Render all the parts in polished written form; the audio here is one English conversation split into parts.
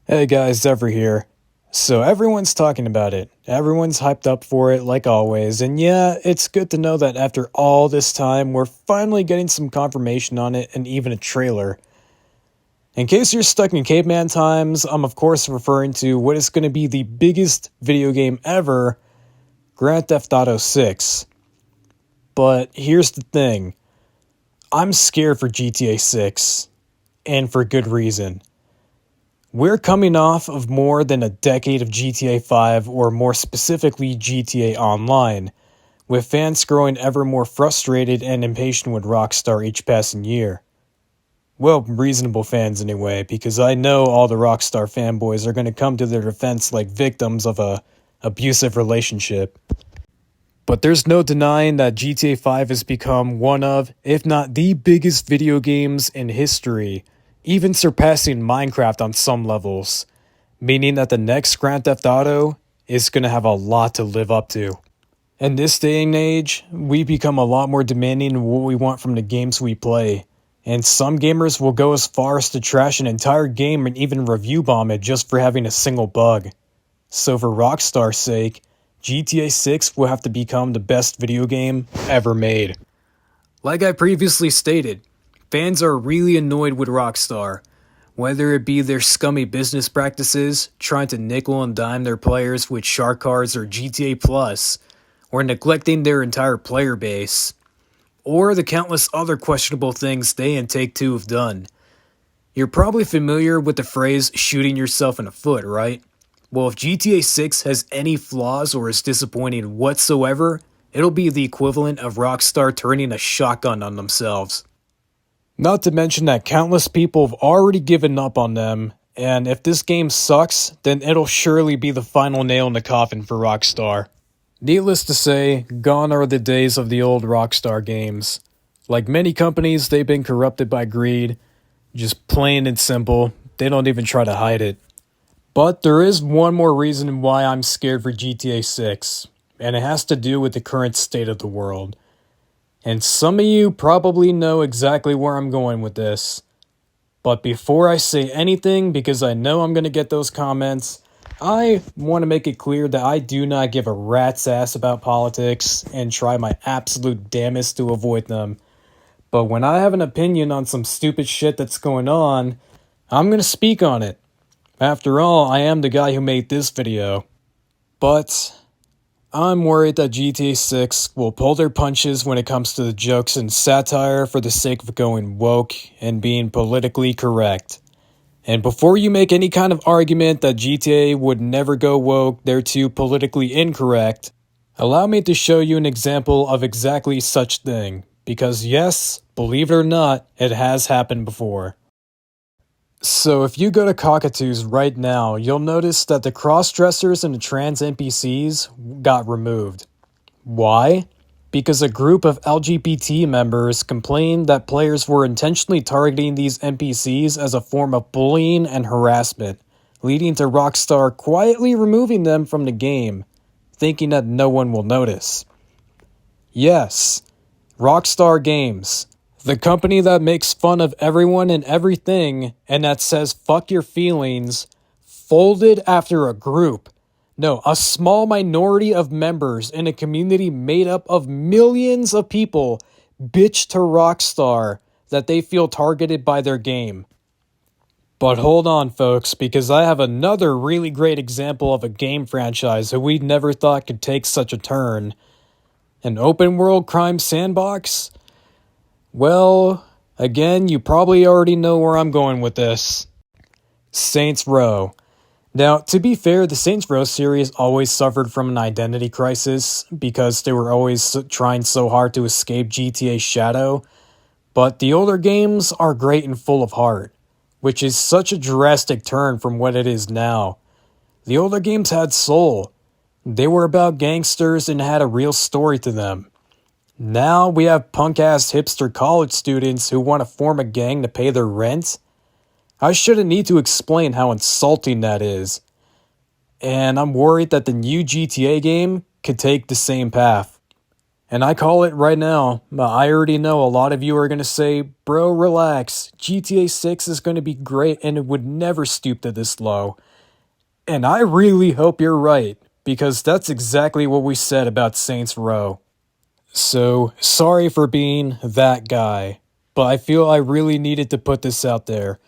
Hey guys, Zephyr here. So everyone's talking about it. Everyone's hyped up for it like always. And yeah, it's good to know that after all this time, we're finally getting some confirmation on it and even a trailer. In case you're stuck in caveman times, I'm of course referring to what is going to be the biggest video game ever, Grand Theft Auto 6. But here's the thing. I'm scared for GTA 6. And for good reason. We're coming off of more than a decade of GTA 5, or more specifically GTA Online, with fans growing ever more frustrated and impatient with Rockstar each passing year. Well, reasonable fans anyway, because I know all the Rockstar fanboys are going to come to their defense like victims of a abusive relationship. But there's no denying that GTA 5 has become one of, if not the biggest video games in history, even surpassing Minecraft on some levels, meaning that the next Grand Theft Auto is going to have a lot to live up to. In this day and age, we become a lot more demanding of what we want from the games we play, and some gamers will go as far as to trash an entire game and even review bomb it just for having a single bug. So for Rockstar's sake, GTA 6 will have to become the best video game ever made. Like I previously stated, fans are really annoyed with Rockstar, whether it be their scummy business practices, trying to nickel and dime their players with shark cards or GTA Plus, or neglecting their entire player base, or the countless other questionable things they and Take-Two have done. You're probably familiar with the phrase shooting yourself in the foot, right? Well, if GTA 6 has any flaws or is disappointing whatsoever, it'll be the equivalent of Rockstar turning a shotgun on themselves. Not to mention that countless people have already given up on them, and if this game sucks, then it'll surely be the final nail in the coffin for Rockstar. Needless to say, gone are the days of the old Rockstar games. Like many companies, they've been corrupted by greed. Just plain and simple, they don't even try to hide it. But there is one more reason why I'm scared for GTA 6, and it has to do with the current state of the world. And some of you probably know exactly where I'm going with this. But before I say anything, because I know I'm going to get those comments, I want to make it clear that I do not give a rat's ass about politics and try my absolute damnedest to avoid them. But when I have an opinion on some stupid shit that's going on, I'm going to speak on it. After all, I am the guy who made this video. But I'm worried that GTA 6 will pull their punches when it comes to the jokes and satire for the sake of going woke and being politically correct. And before you make any kind of argument that GTA would never go woke, they're too politically incorrect, allow me to show you an example of exactly such thing. Because yes, believe it or not, it has happened before. So if you go to Cockatoos right now, you'll notice that the cross-dressers and the trans NPCs got removed. Why? Because a group of LGBT members complained that players were intentionally targeting these NPCs as a form of bullying and harassment, leading to Rockstar quietly removing them from the game, thinking that no one will notice. Yes, Rockstar Games. The company that makes fun of everyone and everything and that says fuck your feelings, folded after a small minority of members in a community made up of millions of people bitch to Rockstar that they feel targeted by their game. But hold on folks, because I have another really great example of a game franchise who we never thought could take such a turn. An open world crime sandbox? Well, again, you probably already know where I'm going with this. Saints Row. Now, to be fair, the Saints Row series always suffered from an identity crisis because they were always trying so hard to escape GTA's shadow, but the older games are great and full of heart, which is such a drastic turn from what it is now. The older games had soul. They were about gangsters and had a real story to them. Now we have punk-ass hipster college students who want to form a gang to pay their rent. I shouldn't need to explain how insulting that is. And I'm worried that the new GTA game could take the same path. And I call it right now. I already know a lot of you are going to say, bro, relax. GTA 6 is going to be great and it would never stoop to this low. And I really hope you're right, because that's exactly what we said about Saints Row. So, sorry for being that guy, but I feel I really needed to put this out there.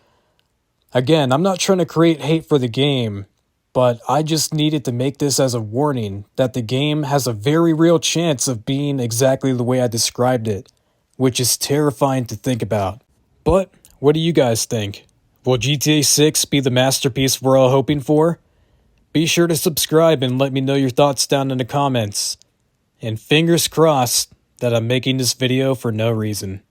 Again, I'm not trying to create hate for the game, but I just needed to make this as a warning that the game has a very real chance of being exactly the way I described it, which is terrifying to think about. But, what do you guys think? Will GTA 6 be the masterpiece we're all hoping for? Be sure to subscribe and let me know your thoughts down in the comments. And fingers crossed that I'm making this video for no reason.